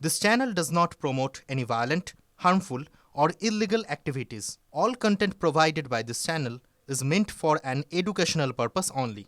This channel does not promote any violent, harmful, or illegal activities. All content provided by this channel is meant for an educational purpose only.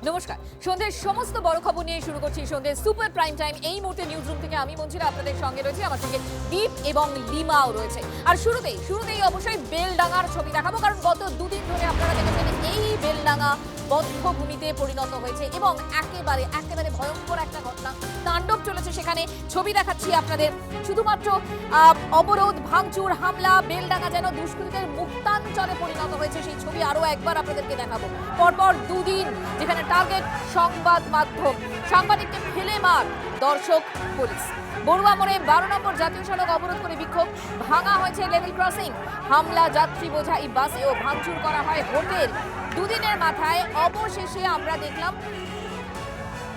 নমস্কার, সন্ধ্যের সমস্ত বড় খবর নিয়ে শুরু করছি সন্ধ্যের সুপার প্রাইম টাইম। এই মুহূর্তে নিউজ রুম থেকে আমি মঞ্জিরা আপনাদের সঙ্গে রয়েছে, আমার সঙ্গে দীপ এবং লিমাও রয়েছে। আর শুরুতেই অবশ্যই বেলডাঙ্গার ছবি দেখাবো, কারণ গত দুদিন ধরে আপনারা দেখেছেন এই বেলডাঙ্গা বধ্যভূমিতে পরিণত হয়েছে এবং একেবারে ভয়ঙ্কর একটা ঘটনা তাণ্ডব চলেছে সেখানে। ছবি দেখাচ্ছি আপনাদের, শুধুমাত্র অবরোধ, ভাঙচুর, হামলা, বেলডাঙ্গা যেন দুষ্কৃতীদের মুক্তাঞ্চলে পরিণত হয়েছে, সেই ছবি আরো একবার আপনাদেরকে দেখাবো। পরপর দুদিন যেখানে টার্গেট সংবাদ মাধ্যম, সাংবাদিককে ফেলে মার দর্শক পুলিশ। বড়ুয়া মোড়ে 12 নম্বর জাতীয় সড়ক অবরোধ করে বিক্ষোভ, ভাঙা হয়েছে লেভেল ক্রসিং, হামলা যাত্রী বোঝাই বাসেও, ভাঙচুর করা হয় হোটেল। দুদিনের মাথায় অবশেষে আমরা দেখলাম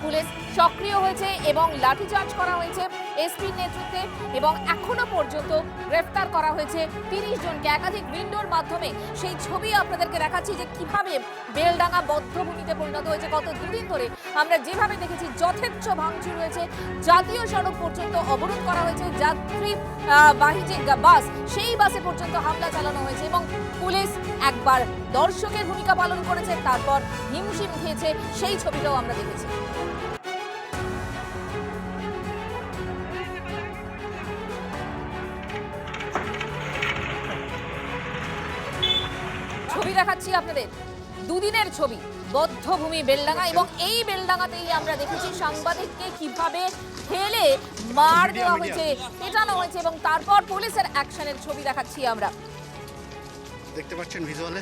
পুলিশ সক্রিয় হয়েছে এবং লাঠিচার্জ করা হয়েছে এসপির নেতৃত্বে, এবং এখনো পর্যন্ত গ্রেফতার করা হয়েছে 30 জনকে একাধিক উইন্ডোর মাধ্যমে। সেই ছবি আপনাদেরকে দেখাচ্ছি যে কিভাবে বেলডাঙ্গা বধ্যভূমিতে পরিণত হয়েছে। গত দুদিন ধরে আমরা যেভাবে দেখেছি যথেচ্ছ ভাঙচুর হয়েছে, জাতীয় সড়ক পর্যন্ত অবরোধ করা হয়েছে, যাত্রী বাহী যে বাস সেই বাসে পর্যন্ত হামলা চালানো হয়েছে এবং পুলিশ একবার দর্শকের ভূমিকা পালন করেছে, তারপর হিমশিম খেয়েছে, সেই ছবিটাও আমরা দেখেছি। ছবি দেখাচ্ছি আপনাদের, দুদিনের ছবি, বধ্যভূমি বেলডাঙ্গা, এবং এই বেলডাঙ্গাতেই আমরা দেখেছি সাংবাদিককে কিভাবে ফেলে মার দেওয়া হয়েছে, পেটানো হয়েছে, এবং তারপর পুলিশের অ্যাকশনের ছবি দেখাচ্ছি আমরা। দেখতে পাচ্ছেন ভিজুয়ালে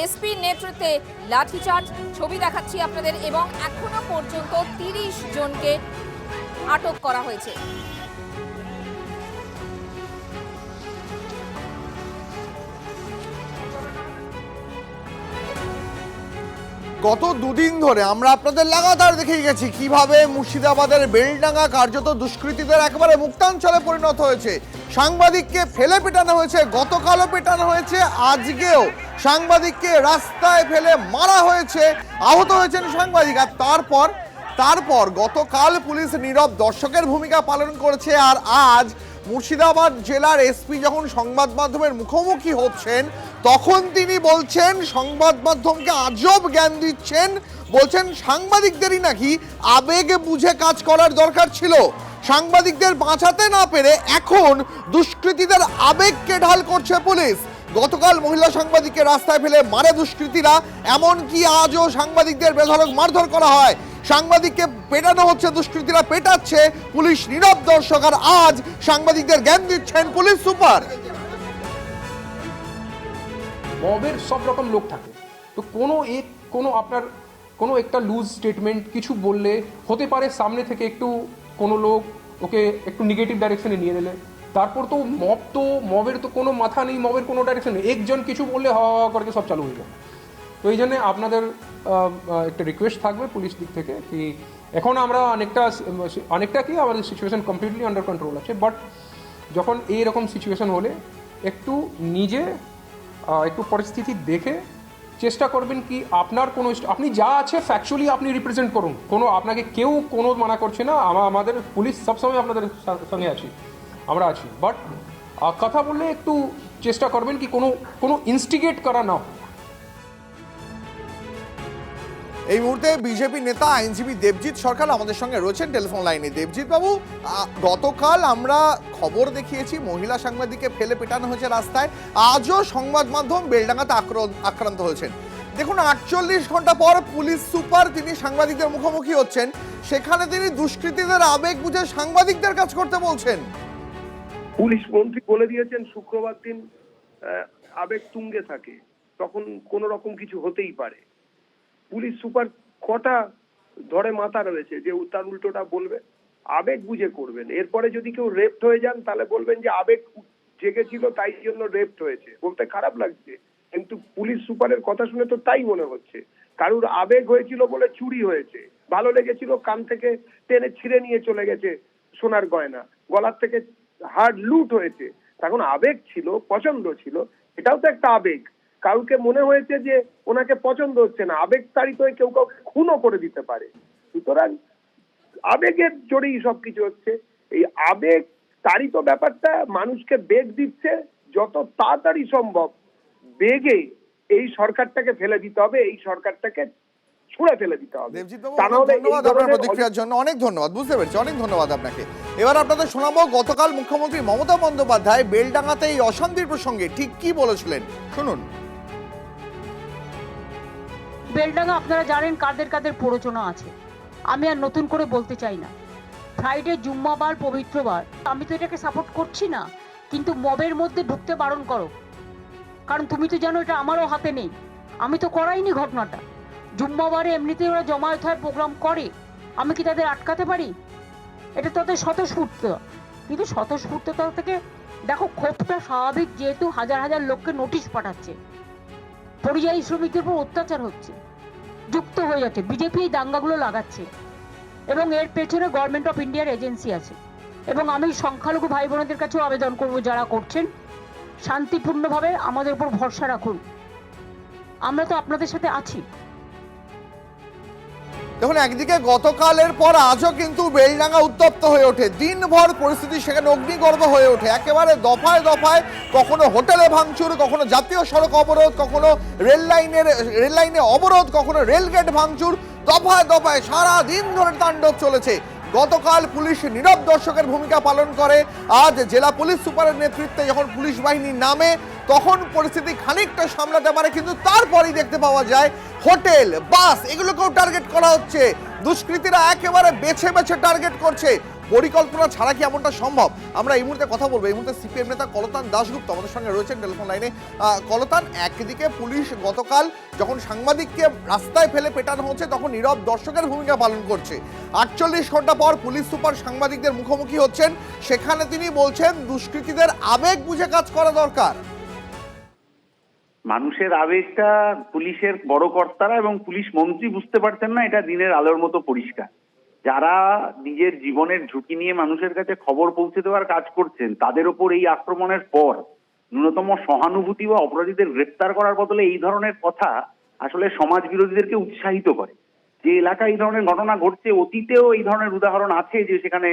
এসপির নেতৃত্বে লাঠিচার্জ, ছবি দেখাচ্ছি আপনাদের, এবং এখনো পর্যন্ত 30 জনকে আটক করা হয়েছে। গত দুদিন ধরে আমরা আপনাদের লাগাতার দেখে গেছি কিভাবে মুর্শিদাবাদের বেলডাঙ্গা কার্যত দুষ্কৃতীদের একেবারে মুক্তাঞ্চলে পরিণত হয়েছে। সাংবাদিককে ফেলে পেটানো হয়েছে, গতকালও পেটানো হয়েছে, আজকেও সাংবাদিককে রাস্তায় ফেলে মারা হয়েছে, আহত হয়েছেন সাংবাদিক। আর তারপর গতকাল পুলিশ নীরব দর্শকের ভূমিকা পালন করেছে। আর আজ মুর্শিদাবাদ জেলার এসপি যখন সংবাদ মাধ্যমের মুখোমুখি হচ্ছেন, তখন তিনি বলছেন, সংবাদ মাধ্যমকে আজব জ্ঞান দিচ্ছেন, বলছেন সাংবাদিকদেরই নাকি আবেগ বুঝে কাজ করার দরকার ছিল। সাংবাদিকদের বাঁচাতে না পেরে এখন দুষ্কৃতীদের আবেগকে ঢাল করছে পুলিশ। গতকাল মহিলা সাংবাদিককে রাস্তায় ফেলে মারে দুষ্কৃতীরা, এমনকি আজও সাংবাদিকদের বেধড়ক মারধর করা হয়, সাংবাদিককে পেটানো হচ্ছে, দুষ্কৃতীরা পেটাচ্ছে, পুলিশ নীরব দর্শক। আর আজ সাংবাদিকদের জ্ঞান দিচ্ছেন পুলিশ সুপার। মবের সব রকম লোক থাকে, তো কোনো একটা লুজ স্টেটমেন্ট কিছু বললে হতে পারে সামনে থেকে কোনো লোক ওকে একটু নেগেটিভ ডাইরেকশনে নিয়ে নিলে, তারপর তো মবের তো কোনো মাথা নেই, মবের কোনো ডাইরেকশন নেই, একজন কিছু বললে করে সব চালু হয়ে যায়। তো এই জন্যে আপনাদের একটা রিকোয়েস্ট থাকবে পুলিশ দিক থেকে কি এখন আমরা অনেকটা কি আমাদের সিচুয়েশন কমপ্লিটলি আন্ডার কন্ট্রোল আছে, বাট যখন এইরকম সিচুয়েশন হলে একটু নিজে একটু পরিস্থিতি দেখে চেষ্টা করবেন কি আপনার আপনি যা আছে ফ্যাকচুয়ালি আপনি রিপ্রেজেন্ট করুন, আপনাকে কেউ মানা করছে না, আমাদের পুলিশ সবসময় আপনাদের সঙ্গে আমরা আছি, বাট কথা বললে একটু চেষ্টা করবেন কি কোনো ইনস্টিগেট করা না। এই মুহূর্তে বিজেপি নেতা আইনজীবী দেবজিৎ সরকার আমাদের সঙ্গে রয়েছেন টেলিফোন লাইনে। দেবজিৎ বাবু, গতকাল আমরা খবর দেখিয়েছি মহিলা সাংবাদিককে ফেলে পেটানো হয়েছে রাস্তায়, আজও সংবাদ মাধ্যম বেলডাঙ্গাতে আক্রান্ত হয়েছেন। দেখুন, 48 ঘন্টা পর পুলিশ সুপার তিনি সাংবাদিকদের মুখোমুখি হচ্ছেন, সেখানে তিনি দুষ্কৃতীদের আবেগ বুঝে সাংবাদিকদের কাজ করতে বলছেন। পুলিশ মন্ত্রী বলে দিয়েছেন শুক্রবার দিন আবেগ তুঙ্গে থাকে, তখন কোন রকম কিছু হতেই পারে। পুলিশ সুপার কটা ধরে মাথা রয়েছে যে তার উল্টোটা বলবে? আবেগ বুঝে করবেন। এরপরে যদি কেউ রেপ্ট হয়ে যান তাহলে বলবেন যে আবেগ জেগেছিল তাই জন্য রেপ্ট হয়েছে, বলতে খারাপ লাগছে, কিন্তু পুলিশ সুপারের কথা শুনে তো তাই মনে হচ্ছে। কারুর আবেগ হয়েছিল বলে চুরি হয়েছে, ভালো লেগেছিল কান থেকে টেনে ছিঁড়ে নিয়ে চলে গেছে সোনার গয়না, গলার থেকে হার্ড লুট হয়েছে, এখন আবেগ ছিল, পছন্দ ছিল, এটাও তো একটা আবেগ। কাউকে মনে হয়েছে যে ওনাকে পছন্দ হচ্ছে না, আবেগ তাড়িত হয়ে কেউ কাউকে খুনও করে দিতে পারে। সুতরাং আবেগের জোরেই সবকিছু হচ্ছে। এই আবেগ তাড়িত ব্যাপারটা মানুষকে বেগ দিচ্ছে, যত তাড়াতাড়ি সম্ভব বেগে এই সরকারটাকে ফেলে দিতে হবে, এই সরকারটাকে ছুঁড়ে ফেলে দিতে হবে। দেবজিৎ বাবু, তা অনেক নাহলে এই ধন্যবাদ আপনার ধরনের প্রতিক্রিয়ার জন্য, অনেক ধন্যবাদ, বুঝতে পেরেছি, অনেক ধন্যবাদ আপনাকে। এবার আপনাদের শোনাবো গতকাল মুখ্যমন্ত্রী মমতা বন্দ্যোপাধ্যায় বেলডাঙ্গাতে এই অশান্তির প্রসঙ্গে ঠিক কি বলেছিলেন, শুনুন। বেলডাঙ্গা আপনারা জানেন কাদের কাদের প্ররোচনা আছে, আমি আর নতুন করে বলতে চাই না। ফ্রাইডে জুম্মাবার পবিত্রবার, আমি তো এটাকে সাপোর্ট করছি না, কিন্তু মবের মধ্যে ঢুকতে বারণ করো, কারণ তুমি তো জানো এটা আমারও হাতে নেই, আমি তো করাইনি ঘটনাটা। জুম্মাবারে এমনিতেই ওরা জমায়েত হয়, প্রোগ্রাম করে, আমি কি তাদের আটকাতে পারি? এটা তাদের স্বতঃস্ফূর্ত, কিন্তু স্বতঃস্ফূর্ততা থেকে দেখো ক্ষোভটা স্বাভাবিক, যেহেতু হাজার হাজার লোককে নোটিশ পাঠাচ্ছে, পরিযায়ী শ্রমিকদের উপর অত্যাচার হচ্ছে, যুক্ত হয়ে যাচ্ছে, বিজেপি এই দাঙ্গাগুলো লাগাচ্ছে এবং এর পেছনে গভর্নমেন্ট অফ ইন্ডিয়ার এজেন্সি আছে। এবং আমি সংখ্যালঘু ভাই বোনদের কাছেও আবেদন করব, যারা করছেন শান্তিপূর্ণভাবে আমাদের উপর ভরসা রাখুন, আমরা তো আপনাদের সাথে আছি। দেখুন, একদিকে গতকালের পর আজও কিন্তু বেলডাঙ্গা উত্তপ্ত হয়ে ওঠে, দিনভর পরিস্থিতি সেখানে অগ্নিগর্ভ হয়ে ওঠে, একেবারে দফায় দফায়, কখনো হোটেলে ভাঙচুর, কখনো জাতীয় সড়ক অবরোধ, কখনো রেল লাইনে অবরোধ, কখনো রেলগেট ভাঙচুর, দফায় দফায় সারা দিন ধরে তাণ্ডব চলেছে। গতকাল পুলিশ নীরব দর্শকের ভূমিকা পালন করে, আজ জেলা পুলিশ সুপারের নেতৃত্বে যখন পুলিশ বাহিনী নামে তখন পরিস্থিতি খানিকটা সামলাতে পারে, কিন্তু তারপরেই দেখতে পাওয়া যায় হোটেল, বাস এগুলোকেও টার্গেট করা হচ্ছে। দুষ্কৃতীরা একেবারে বেছে বেছে টার্গেট করছে। পরিকল্পনা ছাড়া কি এমনটা সম্ভব? আমরা এই মুহূর্তে কথা বলবো, এই মুহূর্তে সিপিএম নেতা কলতান দাশগুপ্ত আমাদের সঙ্গে রয়েছেন টেলিফোন লাইনে। কলতান, একদিকে পুলিশ গতকাল যখন সাংবাদিককে রাস্তায় ফেলে পেটানো হচ্ছে তখন নীরব দর্শকের ভূমিকা পালন করছে, 48 ঘন্টা পর পুলিশ সুপার সাংবাদিকদের মুখোমুখি হচ্ছেন, সেখানে তিনি বলছেন দুষ্কৃতীদের আবেগ বুঝে কাজ করা দরকার। মানুষের আবেগটা পুলিশের বড় কর্তারা এবং পুলিশ মন্ত্রী বুঝতে পারছেন না, এটা দিনের আলোর মতো পরিষ্কার। যারা নিজের জীবনের ঝুঁকি নিয়ে মানুষের কাছে খবর পৌঁছে দেওয়ার কাজ করছেন, তাদের ওপর এই আক্রমণের পর ন্যূনতম সহানুভূতি বা অপরাধীদের গ্রেফতার করার বদলে এই ধরনের কথা আসলে সমাজ বিরোধীদেরকে উৎসাহিত করে। যে এলাকায় এই ধরনের ঘটনা ঘটছে, অতীতেও এই ধরনের উদাহরণ আছে যে সেখানে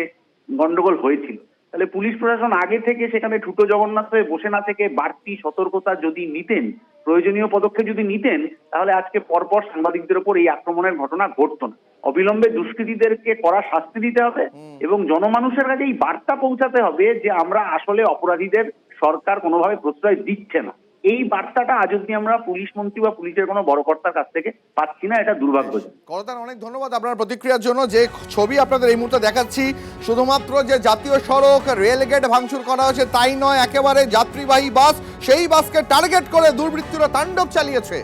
গন্ডগোল হয়েছিল। তাহলে পুলিশ প্রশাসন আগে থেকে সেখানে ঠুটো জগন্নাথ হয়ে বসে না থেকে বাড়তি সতর্কতা যদি নিতেন, প্রয়োজনীয় পদক্ষেপ যদি নিতেন, তাহলে আজকে পরপর সাংবাদিকদের উপর এই আক্রমণের ঘটনা ঘটতো না। অবিলম্বে দুষ্কৃতীদেরকে কড়া শাস্তি দিতে হবে এবং জনমানুষের কাছে এই বার্তা পৌঁছাতে হবে যে আমরা আসলে অপরাধীদের সরকার কোনোভাবে প্রশ্রয় দিচ্ছে না। এই বার্তাটা আজ অব্দি আমরা পুলিশ মন্ত্রী বা পুলিশের কোনো বড় কর্তার কাছ থেকে পাচ্ছি না, এটা দুর্ভাগ্যজনক। কলতান, অনেক ধন্যবাদ আপনার প্রতিক্রিয়ার জন্য। যে ছবি আপনাদের এই মুহূর্তে দেখাচ্ছি, শুধুমাত্র যে জাতীয় সড়ক রেলগেট ভাঙচুর করা হয়েছে তাই নয়, একেবারে যাত্রীবাহী বাস, সেই বাসকে টার্গেট করে দুর্বৃত্তরা তাণ্ডব চালিয়েছে।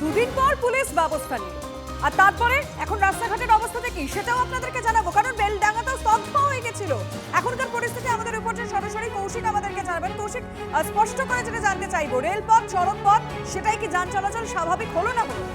দুদিন পর পুলিশ ব্যবস্থা নিল, আর তারপরে এখন রাস্তাঘাটের অবস্থাটা কি সেটাও আপনাদেরকে জানাবো, কারণ বেলডাঙ্গাতেও স্তব্ধ হয়ে গেছিল। এখনকার পরিস্থিতি আমাদের রিপোর্টার সরাসরি কৌশিক আমাদেরকে জানাবেন। কৌশিক, স্পষ্ট করে যেটা জানতে চাইবো, রেলপথ সড়ক পথ সেটাই কি যান চলাচল স্বাভাবিক হলো না হলো?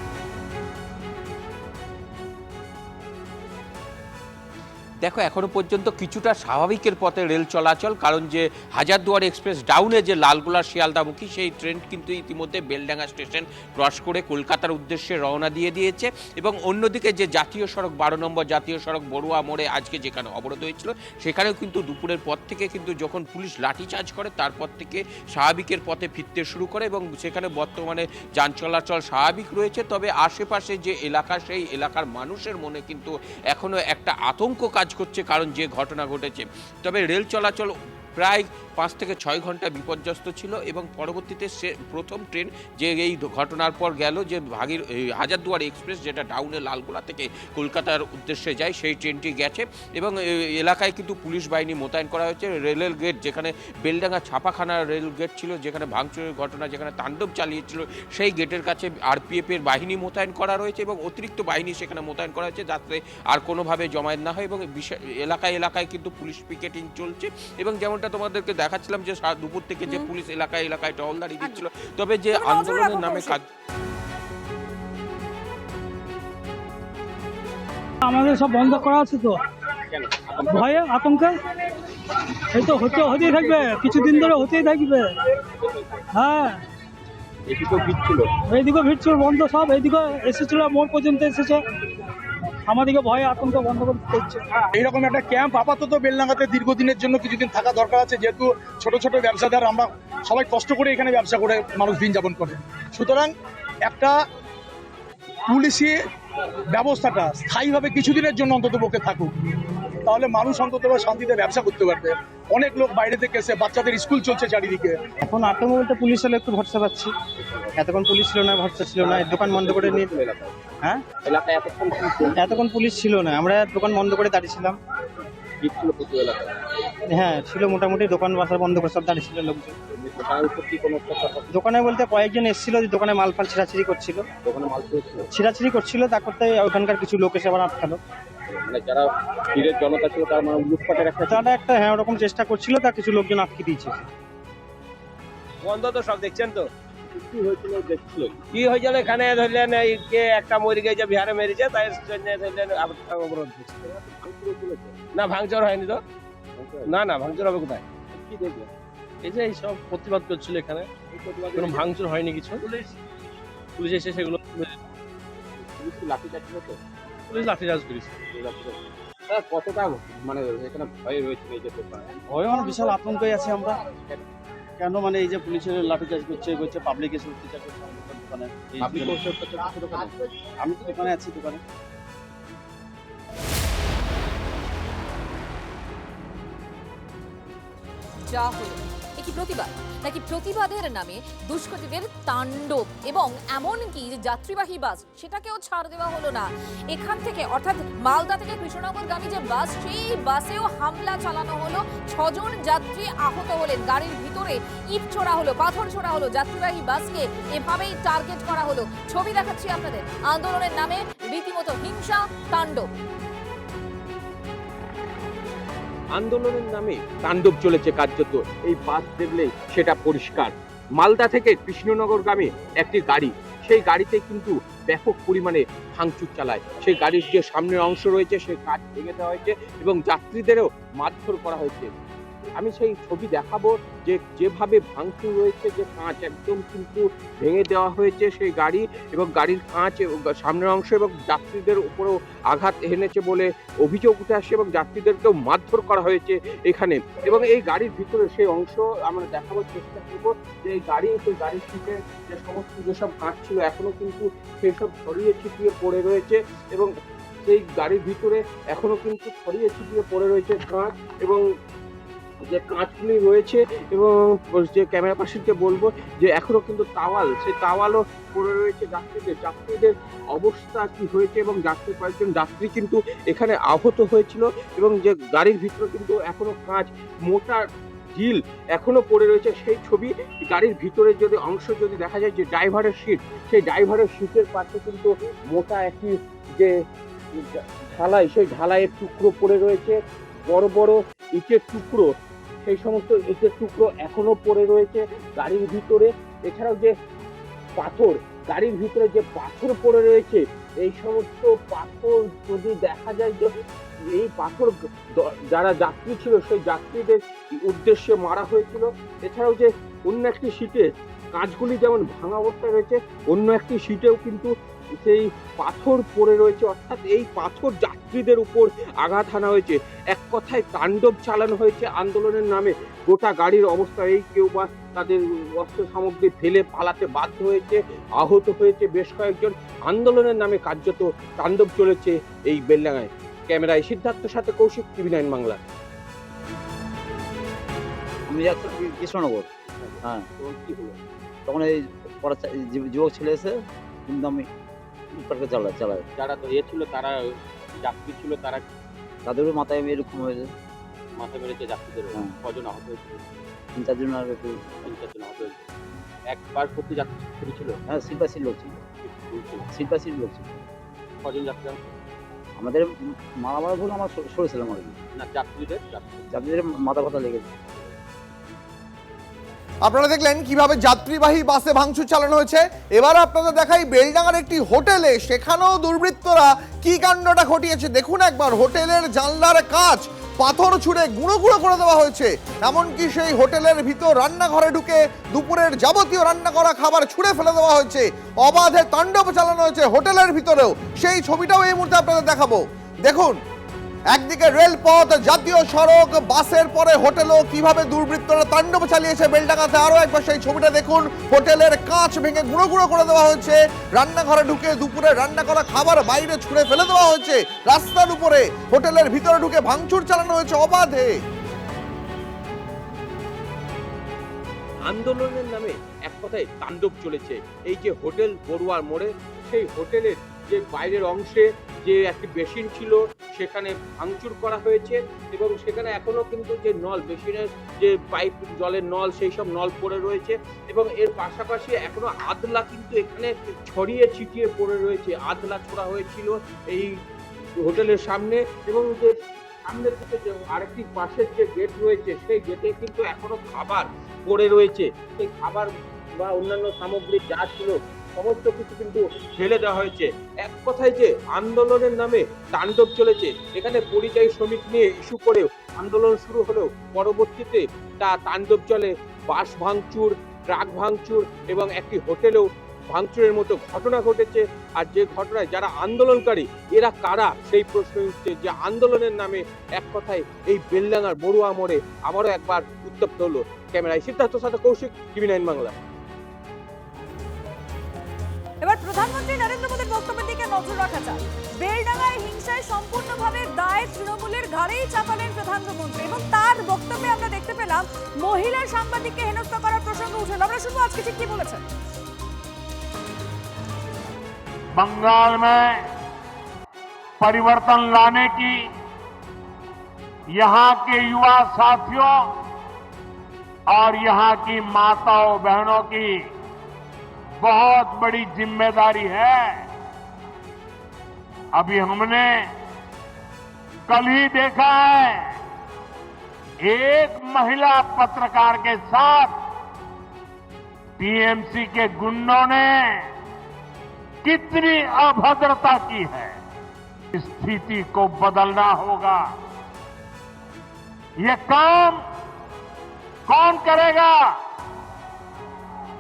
দেখো, এখনো পর্যন্ত কিছুটা স্বাভাবিকের পথে রেল চলাচল, কারণ যে হাজারদুয়ার এক্সপ্রেস ডাউনে যে লালগোলা শিয়ালদামুখী সেই ট্রেন কিন্তু ইতিমধ্যে বেলডাঙ্গা স্টেশন ক্রস করে কলকাতার উদ্দেশ্যে রওনা দিয়ে দিয়েছে। এবং অন্যদিকে যে জাতীয় সড়ক 12 নম্বর জাতীয় সড়ক বড়ুয়া মোড়ে আজকে যেখানে অবরোধ হয়েছিল, সেখানেও কিন্তু দুপুরের পর থেকে কিন্তু যখন পুলিশ লাঠিচার্জ করে তারপর থেকে স্বাভাবিকের পথে ফিরতে শুরু করে এবং সেখানে বর্তমানে যান চলাচল স্বাভাবিক রয়েছে। তবে আশেপাশে যে এলাকা, সেই এলাকার মানুষের মনে কিন্তু এখনো একটা আতঙ্ক কাজ করছে, কারণ যে ঘটনা ঘটেছে। তবে রেল চলাচল প্রায় 5 থেকে 6 ঘন্টা বিপর্যস্ত ছিল এবং পরবর্তীতে সে প্রথম ট্রেন যে এই ঘটনার পর গেল, যে হাজারদুয়ার এক্সপ্রেস যেটা ডাউনে লালগোলা থেকে কলকাতার উদ্দেশ্যে যায়, সেই ট্রেনটি গেছে এবং এলাকায় কিন্তু পুলিশ বাহিনী মোতায়েন করা হয়েছে। রেলের গেট, যেখানে বেলডাঙ্গা ছাপাখানা রেল গেট ছিল, যেখানে ভাঙচুরের ঘটনা যেখানে তাণ্ডব চালিয়েছিল, সেই গেটের কাছে আরপিএফের বাহিনী মোতায়েন করা রয়েছে এবং অতিরিক্ত বাহিনী সেখানে মোতায়েন করা হয়েছে যাতে আর কোনোভাবে জমায়েত না হয়। এবং এলাকায় এলাকায় কিন্তু পুলিশ পিকেটিং চলছে এবং যেমনটা তোমাদেরকে দেখাচ্ছিলাম যে দুপুর থেকে যে পুলিশ এলাকায় এলাকায় টহলদারি দিচ্ছিল। তবে যে আন্দোলনের নামে কাজ, আমাদের সব বন্ধ করা আছে তো, ভয়ে আতঙ্কে এই তো হতেই থাকবে, কিছুদিন ধরে হতেই থাকবে। হ্যাঁ, এইদিকে ভিড় ছিল বন্ধ, সব এইদিকে এসেছিল, মোড় পর্যন্ত এসেছে, আমাদেরকে ভয়ে আতঙ্ক বন্ধ করছে। এইরকম একটা ক্যাম্প আপাতত বেলডাঙ্গাতে দীর্ঘদিনের জন্য কিছুদিন থাকা দরকার আছে, যেহেতু ছোট ছোট ব্যবসাদার আমরা সবাই কষ্ট করে এখানে ব্যবসা করে মানুষ দিন যাপন করে। সুতরাং একটা পুলিশি ব্যবস্থাটা স্থায়ীভাবে কিছুদিনের জন্য অন্তত পক্ষে থাকুক, তাহলে মানুষ অন্তত শান্তিতে ব্যবসা করতে পারবে। অনেক লোক বাইরে থেকে এসে, বাচ্চাদের স্কুল চলছে চারিদিকে। এখন আতঙ্ক বলতে পুলিশ হলে একটু ভরসা পাচ্ছি, এতক্ষণ পুলিশ ছিল না, ভরসা ছিল না, দোকান বন্ধ করে নিয়ে। হ্যাঁ, এতক্ষণ পুলিশ ছিল না, আমরা দোকান বন্ধ করে দাঁড়িয়েছিলাম। হ্যাঁ ছিল, মোটামুটি দোকান বাজার বন্ধ করে সব দাঁড়িয়েছিল লোকজন। দোকানে বলতে কয়েকজন এসেছিল, দোকানে মাল ফাল ছিঁড়াছিড়ি করছিল, ছিঁড়াছিড়ি করছিল, তা করতে ওখানকার কিছু লোক এসে আবার আটকালো। যারা ভিড়ের জনতা ছিল তার মানে লুটপাটের তারা একটা হ্যাঁ ওরকম চেষ্টা করছিল, তা কিছু লোকজন আটকে দিয়েছে। বন্ধ তো সব দেখছেন তো, কি হয়েছিল দেখছিল? কি হয়েছিল এখানে ধরলেন এই কে একটা মরে গেছে, বিহারে মেরেছে, তাই জন্য ধরলেন অবরোধ হচ্ছে। না ভাঙচুর হয়নি তো, না না ভাঙচুর হবে কোথায়? কি দেখলেন? এই যে এইসব প্রতিবাদ করছিল এখানে, কোনো ভাঙচুর হয়নি কিছু। পুলিশ এসে সেগুলো লাঠিচার্জ ছিল তো, পুলিশ লাঠিচার্জ করেছে। কতটা মানে এখানে ভয় রয়েছে এই যে ভয় মানে বিশাল আতঙ্কে আছি আমরা। কেন মানে এই যে পুলিশের লাঠিচার্জ করছে, পাবলিক এসে অত্যাচার করছে আমাদের দোকানে। আমি তো দোকানে আছি, দোকানে যা হলো একটি প্রতিবাদ নাকি প্রতিবাদের নামে দুষ্কৃতীদের তাণ্ডব, এবং এমনকি যে যাত্রীবাহী বাস সেটাকেও ছাড় দেওয়া হলো না। এখান থেকে অর্থাৎ মালদা থেকে কৃষ্ণনগরগামী যে বাস, সেই বাসেও হামলা চালানো হলো, 6 জন যাত্রী আহত হলেন, গাড়ির ভিতরে ইট ছোড়া হলো, পাথর ছোড়া হলো, যাত্রীবাহী বাসকে এভাবেই টার্গেট করা হলো। ছবি দেখাচ্ছি আপনাদের, আন্দোলনের নামে রীতিমতো হিংসা তাণ্ডব। আন্দোলনের নামে তাণ্ডব চলেছে কার্যত, এই বাস দেখলেই সেটা পরিষ্কার। মালদা থেকে কৃষ্ণনগরগামী একটি গাড়ি, সেই গাড়িতে কিন্তু ব্যাপক পরিমাণে ভাঙচুর চালায়। সেই গাড়ির যে সামনের অংশ রয়েছে সেই কাঁচ ভেঙে দেওয়া হয়েছে এবং যাত্রীদেরও মারধর করা হয়েছে। আমি সেই ছবি দেখাবো যে যেভাবে ভাঙচুর রয়েছে, যে কাঁচ একদম কিন্তু ভেঙে দেওয়া হয়েছে সেই গাড়ি, এবং গাড়ির কাঁচ সামনের অংশ এবং যাত্রীদের উপরেও আঘাত এনেছে বলে অভিযোগ উঠে আসছে, এবং যাত্রীদেরকেও মারধর করা হয়েছে এখানে। এবং এই গাড়ির ভিতরে সেই অংশ আমরা দেখাবার চেষ্টা করবো, যে এই সেই গাড়ির সিটে যে সমস্ত যেসব কাঁচ ছিল এখনো কিন্তু সেই সব ছড়িয়ে ছিটিয়ে পড়ে রয়েছে, এবং সেই গাড়ির ভিতরে এখনো কিন্তু ছড়িয়ে ছিটিয়ে পড়ে রয়েছে কাঁচ, এবং যে কাঁচগুলি রয়েছে, এবং যে ক্যামেরা পার্সনকে বলবো যে এখনো কিন্তু তাওয়াল, সেই তাওয়ালও পড়ে রয়েছে যাত্রীদের অবস্থা কি হয়েছে, এবং কয়েকজন যাত্রী কিন্তু এখানে আহত হয়েছিল, এবং যে গাড়ির ভিতরে কিন্তু এখনো কাঁচ, মোটা ঢিল এখনো পড়ে রয়েছে। সেই ছবি গাড়ির ভিতরে যদি অংশ যদি দেখা যায়, যে ড্রাইভারের সিট, সেই ড্রাইভারের সিটের পাশে কিন্তু মোটা একটি যে ঢালাই, সেই ঢালাইয়ের টুকরো পড়ে রয়েছে, বড় বড় ইটের টুকরো, সেই সমস্ত ইটের টুকরো এখনো পড়ে রয়েছে গাড়ির ভিতরে। এছাড়াও যে পাথর, গাড়ির ভিতরে যে পাথর পড়ে রয়েছে, এই সমস্ত পাথর যদি দেখা যায় যে এই পাথর যারা যাত্রী ছিল সেই যাত্রীদের উদ্দেশ্যে মারা হয়েছিল। এছাড়াও যে অন্য একটি সিটে কাঁচগুলি যেমন ভাঙা অবস্থায় রয়েছে, অন্য একটি সিটেও কিন্তু সেই পাথর পড়ে রয়েছে, অর্থাৎ এই পাথর যাত্রীদের উপর আঘাত হানা হয়েছে। এক কথায় তাণ্ডব চালানো হয়েছে আন্দোলনের নামে। গোটা গাড়ির অবস্থা এই, কেউ বা তাদের অস্ত্র সামগ্রী ফেলে পালাতে বাধ্য হয়েছে, আহত হয়েছে বেশ কয়েকজন। আন্দোলনের নামে কার্যত তাণ্ডব চলেছে এই বেলডাঙ্গায়। ক্যামেরায় সিদ্ধার্থের সাথে কৌশিক, টিভি9 বাংলা। আমি যাচ্ছি কৃষ্ণনগর। হ্যাঁ, তখন এই যুবক ছেলে এসে কিন্তু আমি চালাই যারা ছিল, তারা যাত্রী ছিল, তাদেরও মাথায় এরকম হয়েছে, মাথা মেরেছে যাত্রীদের। কজন আহত হয়েছিল? 3-4 জন আর একটু 3-4 জন আহত হয়েছে। একবার প্রতি যাত্রী ছিল? হ্যাঁ, সিট লোক ছিল, সিট লোক ছিল। কজন যাত্রী? আমাদের মারামারি ভুল আমার সরেছিলাম আর কি। না, যাত্রীদের মাথা ব্যথা লেগেছে। আপনারা দেখলেন কিভাবে যাত্রীবাহী বাসে ভাঙচুর চালানো হয়েছে। এবার আপনাদের দেখাই বেলডাঙ্গার একটি হোটেলে, সেখানেও দুর্বৃত্তরা কি কাণ্ডটা ঘটিয়েছে দেখুন একবার। হোটেলের জানলার কাঁচ পাথর ছুঁড়ে গুঁড়ো গুঁড়ো করে দেওয়া হয়েছে, এমনকি সেই হোটেলের ভিতর রান্নাঘরে ঢুকে দুপুরের যাবতীয় রান্না করা খাবার ছুঁড়ে ফেলে দেওয়া হয়েছে। অবাধে তাণ্ডব চালানো হয়েছে হোটেলের ভিতরেও, সেই ছবিটাও এই মুহূর্তে আপনাদের দেখাবো। দেখুন একদিকে রেলপথ, জাতীয় সড়ক, বাসের পরে হোটেলও কিভাবে দুর্বৃত্তরা তাণ্ডব চালিয়েছে বেলডাঙ্গাতে। আরো একবার সেই ছবিটা দেখুন, হোটেলের কাঁচ ভেঙে গুঁড়ো গুঁড়ো করে দেওয়া হয়েছে, রান্নাঘরে ঢুকে দুপুরে রান্না করা খাবার বাইরে ছুঁড়ে ফেলে দেওয়া হয়েছে, রাস্তার উপরে হোটেলের ভিতরে ঢুকে ভাঙচুর চালানো হয়েছে অবাধে। আন্দোলনের নামে এক কথায় তাণ্ডব চলেছে। এই যে হোটেল বড়ুয়ার মোড়ে, সেই হোটেলের যে বাইরের অংশে যে একটি বেসিন ছিল সেখানে ভাঙচুর করা হয়েছে এবং সেখানে এখনো কিন্তু যে নল, বেসিনের যে পাইপ জলের নল, সেই সব নল পড়ে রয়েছে এবং এর পাশাপাশি এখনো আদলা কিন্তু এখানে ছড়িয়ে ছিটিয়ে পড়ে রয়েছে। আদলা ছোড়া হয়েছিল এই হোটেলের সামনে এবং যে সামনের দিকে যে আরেকটি পাশের যে গেট রয়েছে সেই গেটে কিন্তু এখনো খাবার পড়ে রয়েছে। সেই খাবার বা অন্যান্য সামগ্রী যা ছিল সমস্ত কিছু কিন্তু ফেলে দেওয়া হয়েছে। এক কথায় যে আন্দোলনের নামে তাণ্ডব চলেছে। এখানে পরিযায়ী শ্রমিক নিয়ে ইস্যু করেও আন্দোলন শুরু হলেও পরবর্তীতে তা তাণ্ডব চলে। বাস ভাঙচুর, ট্রাক ভাঙচুর এবং একটি হোটেলেও ভাঙচুরের মতো ঘটনা ঘটেছে। আর যে ঘটনায় যারা আন্দোলনকারী এরা কারা সেই প্রশ্ন উঠছে, যে আন্দোলনের নামে এক কথায় এই বেলডাঙ্গার বড়ুয়া মোড়ে আবারও একবার উত্তপ্ত হলো। ক্যামেরায় সিদ্ধার্থর সাথে কৌশিক, TV9 বাংলা। এবার প্রধানমন্ত্রী নরেন্দ্র মোদীর বক্তব্যের দিকে নজর রাখা যায়। বেলডাঙ্গায় হিংসায় সম্পূর্ণভাবে দায় তৃণমূলের ঘাড়েই চাপালেন প্রধানমন্ত্রী এবং তার বক্তব্যে আমরা দেখতে পেলাম মহিলা সাংবাদিককে হেনস্থা করার প্রসঙ্গ উঠল। আমরা শুনবো আজকে ঠিক কি বলেছেন। बंगाल में परिवर्तन लाने की यहां के युवा साथियों और यहां की माताओं बहनों की बहुत बड़ी जिम्मेदारी है। अभी हमने कल ही देखा है एक महिला पत्रकार के साथ टीएमसी के गुंडों ने कितनी अभद्रता की है। स्थिति को बदलना होगा। ये काम कौन करेगा?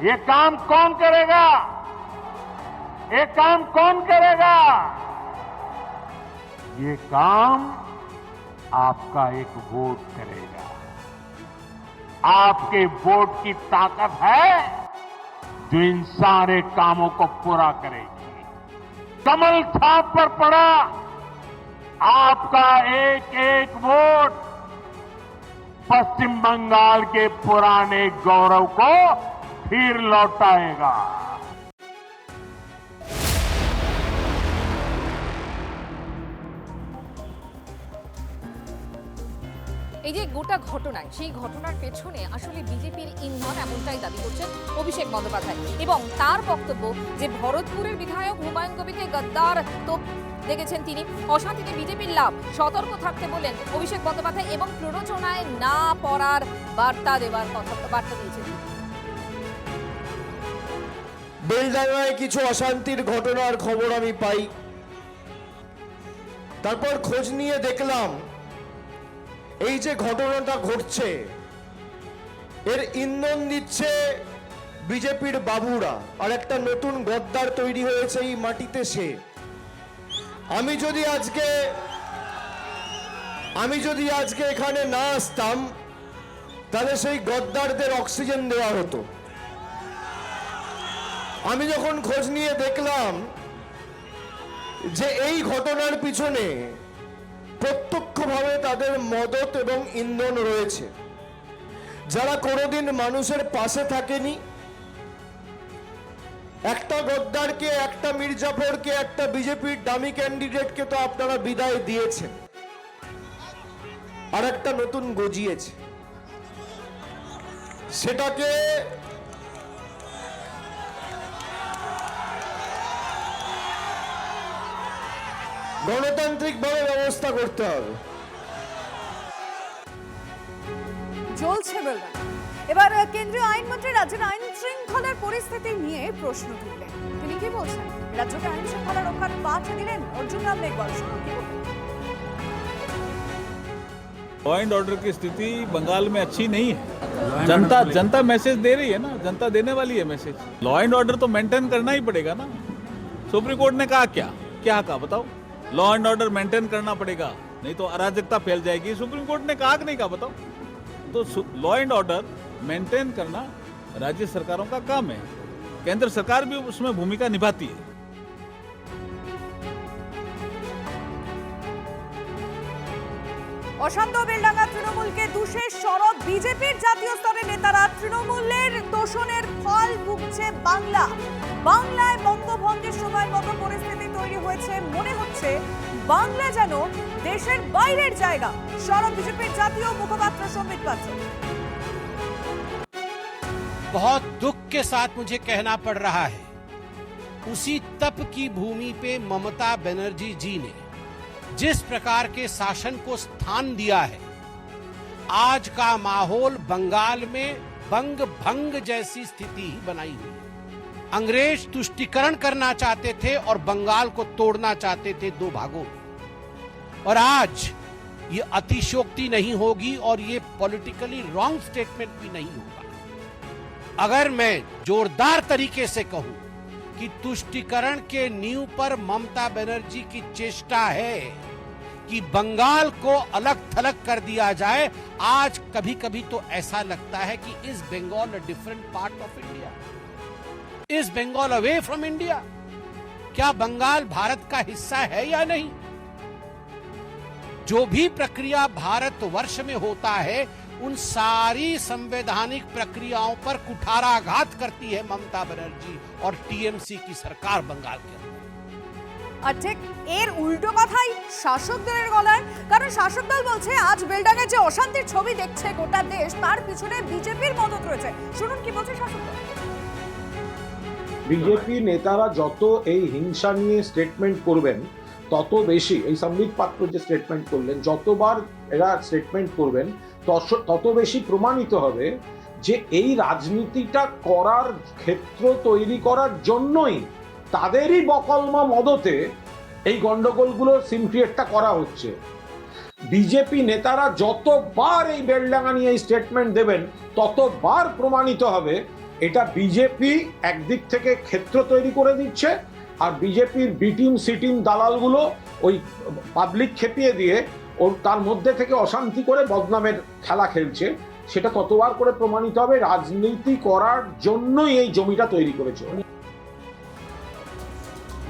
ये काम कौन करेगा? ये काम कौन करेगा? ये काम आपका एक वोट करेगा। आपके वोट की ताकत है जो इन सारे कामों को पूरा करेगी। कमल छाप पर पड़ा आपका एक एक वोट पश्चिम बंगाल के पुराने गौरव को फिर लौटाएगा। এই যে গোটা ঘটনায়, সেই ঘটনার পেছনে আসলে বিজেপির ইন্ধন, এমনটাই দাবি করছেন অভিষেক বন্দ্যোপাধ্যায় এবং তার বক্তব্য যে ভরতপুরের বিধায়ক হুমায়ুন কবিরকে গদ্দার তোপ দেখেছেন তিনি। অশান্তিতে বিজেপির লাভ, সতর্ক থাকতে বলেন অভিষেক বন্দ্যোপাধ্যায় এবং প্ররোচনায় না পড়ার বার্তা দিয়েছেন। বেলডাঙ্গায় কিছু অশান্তির ঘটনার খবর আমি পাই, তারপর খোঁজ নিয়ে দেখলাম এই যে ঘটনাটা ঘটছে এর ইন্ধন দিচ্ছে বিজেপির বাবুরা। আর একটা নতুন গদ্দার তৈরি হয়েছে এই মাটিতে সে। আমি যদি আজকে এখানে না আসতাম তাহলে সেই গদ্দারদের অক্সিজেন দেওয়া হতো। আমি যখন খোঁজ নিয়ে দেখলাম যে এই ঘটনার পিছনে প্রত্যক্ষভাবে তাদের মদত এবং ইন্ধন রয়েছে, যারা কোনোদিন মানুষের পাশে থাকেনি, একটা গদ্দারকে, একটা মির্জাফরকে, একটা বিজেপির ডামি ক্যান্ডিডেটকে তো আপনারা বিদায় দিয়েছেন, আর একটা নতুন গজিয়েছে। সেটাকে গণতান্ত্রিকভাবে ব্যবস্থা করতে হবে। জ্বলছে বেলডাঙ্গা। এবার কেন্দ্রীয় আইনমন্ত্রী রাজ্যের আইন শৃঙ্খলার পরিস্থিতি নিয়ে প্রশ্ন তুললেন। তিনি কি বলছেন? রাজ্যকে আইন শৃঙ্খলা রক্ষার পাঠ দিলেন অর্জুন রাম মেঘওয়াল। শুনুন কি বললেন। लॉ एंड ऑर्डर की स्थिति बंगाल में अच्छी नहीं है। जनता मैसेज दे रही है ना, जनता देने वाली है मैसेज। लॉ एंड ऑर्डर तो मेंटेन करना ही पड़ेगा ना। सुप्रीम कोर्ट ने कहा क्या कहा बताओ? लॉ एंड ऑर्डर मेंटेन करना पड़ेगा, नहीं तो अराजकता फैल जाएगी। सुप्रीम कोर्ट ने कहा कि नहीं कहा बताओ? तो लॉ एंड ऑर्डर मेंटेन करना राज्य सरकारों का काम है, केंद्र सरकार भी उसमें भूमिका निभाती है। অশান্ত বেলডাঙ্গা তৃণমূলকে দুষে সরব বিজেপির জাতীয় স্তরের নেতারা। তৃণমূলের তোষণের ফল ভুগছে বাংলা। বাংলায় বঙ্গভঙ্গের সময়ের মতো পরিস্থিতি তৈরি হয়েছে। মনে হচ্ছে বাংলা যেন দেশের বাইরের জায়গা। সরব বিজেপির জাতীয় মুখপাত্র সম্বিত পাত্র। बहुत दुख के साथ मुझे कहना पड़ रहा है, उसी तप की भूमि पे ममता बनर्जी जी ने जिस प्रकार के शासन को स्थान दिया है, आज का माहौल बंगाल में बंग भंग जैसी स्थिति ही बनाई हुई है। अंग्रेज तुष्टीकरण करना चाहते थे और बंगाल को तोड़ना चाहते थे दो भागों में। और आज ये अतिशयोक्ति नहीं होगी और ये पॉलिटिकली रॉन्ग स्टेटमेंट भी नहीं होगा अगर मैं जोरदार तरीके से कहूं कि तुष्टीकरण के नींव पर ममता बनर्जी की चेष्टा है कि बंगाल को अलग थलग कर दिया जाए। आज कभी कभी तो ऐसा लगता है कि is Bengal a different part of India, is Bengal away from India? क्या बंगाल भारत का हिस्सा है या नहीं? जो भी प्रक्रिया भारतवर्ष में होता है उन सारी संवैधानिक प्रक्रियाओं पर कुठाराघात करती है ममता बनर्जी और टीएमसी की सरकार बंगाल के अंदर। আর ঠিক এর উল্টো কথাই শাসক দলের গলায়। কারণ শাসক দল বলছে আজ বেলডাঙ্গায় যে অশান্তির ছবি দেখছে গোটা দেশ, তার পিছনে বিজেপির মদত রয়েছে। শুনুন কি বলছে শাসক দল। বিজেপি নেতারা যত এই হিংসা নিয়ে স্টেটমেন্ট করবেন তত বেশি, এই সম্বিত পাত্র যে স্টেটমেন্ট করলেন, যতবার এরা স্টেটমেন্ট করবেন তত বেশি প্রমাণিত হবে যে এই রাজনীতিটা করার ক্ষেত্র তৈরি করার জন্যই তাদেরই বকলমা মদতে এই গন্ডগোলগুলো সিনক্রিয়েটটা করা হচ্ছে। বিজেপি নেতারা যতবার এই বেলডাঙ্গা নিয়ে এই স্টেটমেন্ট দেবেন ততবার প্রমাণিত হবে এটা বিজেপি একদিক থেকে ক্ষেত্র তৈরি করে দিচ্ছে, আর বিজেপির বিটিম সিটিম দালালগুলো ওই পাবলিক খেপিয়ে দিয়ে ওর তার মধ্যে থেকে অশান্তি করে বদনামের খেলা খেলছে। সেটা ততবার করে প্রমাণিত হবে রাজনীতি করার জন্যই এই জমিটা তৈরি করেছে।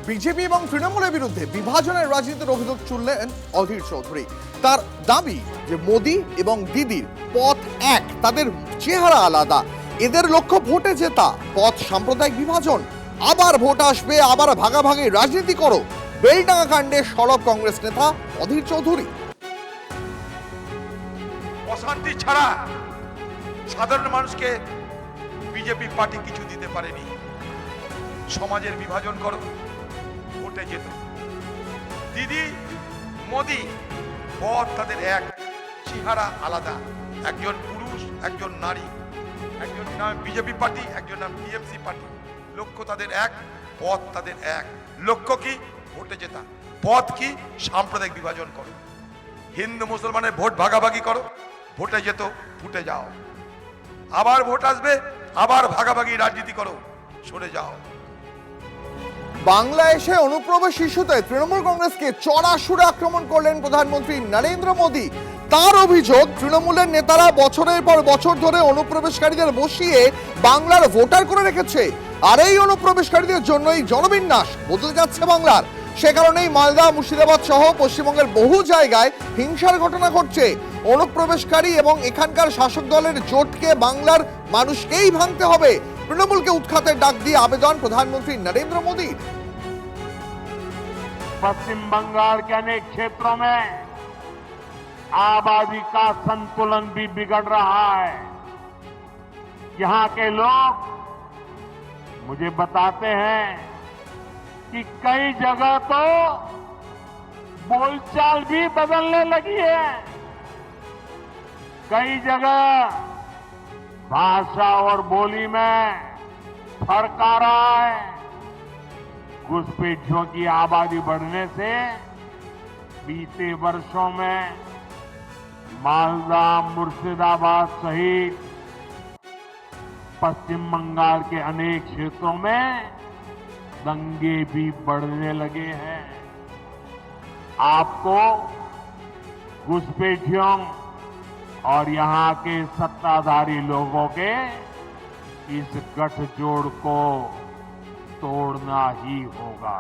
বিজেপি এবং তৃণমূলের বিরুদ্ধে বিভাজনের রাজনীতির অভিযোগ তুললেন অধীর চৌধুরী। তার দাবি যে মোদি এবং দিদির পথ এক, তাদের চেহারা আলাদা। এদের লক্ষ্য ভোটে জেতা, পথ সাম্প্রদায়িক বিভাজন। আবার ভোট আসবে, আবার ভাগাভাগি রাজনীতি করো। বেলডাঙ্গা কাণ্ডে সরব কংগ্রেস নেতা অধীর চৌধুরী। অশান্তি ছাড়া সাধারণ মানুষকে বিজেপি পার্টি কিছু দিতে পারেনি। সমাজের বিভাজন করো, ভোটে যেত। দিদি মোদি পথ তাদের এক, চেহারা আলাদা। একজন পুরুষ, একজন নারী, একজন নাম বিজেপি পার্টি, একজন নাম টিএমসি পার্টি। লক্ষ্য তাদের এক, পথ তাদের এক। লক্ষ্য কি? ভোটে জেতা। পথ কি? সাম্প্রদায়িক বিভাজন করো। হিন্দু মুসলমানের ভোট ভাগাভাগি করো, ভোটে যেত, ফুটে যাও। আবার ভোট আসবে, আবার ভাগাভাগি রাজনীতি করো, সরে যাও। বাংলা এসে অনুপ্রবেশ ইস্যুতে তৃণমূল কংগ্রেসকে চড়া সুরে আক্রমণ করলেন প্রধানমন্ত্রী নরেন্দ্র মোদী। তার অভিযোগ তৃণমূলের নেতারা বছরের পর বছর ধরে অনুপ্রবেশকারীদের বসিয়ে বাংলার ভোটার করে রেখেছে, আর এই অনুপ্রবেশকারীদের জন্যই জনবিন্যাস বদলে যাচ্ছে বাংলার। সে কারণেই মালদা, মুর্শিদাবাদ সহ পশ্চিমবঙ্গের বহু জায়গায় হিংসার ঘটনা ঘটছে। অনুপ্রবেশকারী এবং এখানকার শাসক দলের জোটকে বাংলার মানুষকেই ভাঙতে হবে। তৃণমূলকে উৎখাতের ডাক দিয়ে আবেদন প্রধানমন্ত্রী নরেন্দ্র মোদীর। पश्चिम बंगाल के अनेक क्षेत्रों में आबादी का संतुलन भी बिगड़ रहा है। यहां के लोग मुझे बताते हैं कि कई जगह तो बोलचाल भी बदलने लगी है। कई जगह भाषा और बोली में फर्क आ रहा है। घुसपैठियों की आबादी बढ़ने से बीते वर्षों में मालदा, मुर्शिदाबाद सहित पश्चिम बंगाल के अनेक क्षेत्रों में दंगे भी बढ़ने लगे हैं। आपको घुसपैठियों और यहां के सत्ताधारी लोगों के इस गठजोड़ को तोड़ना ही होगा।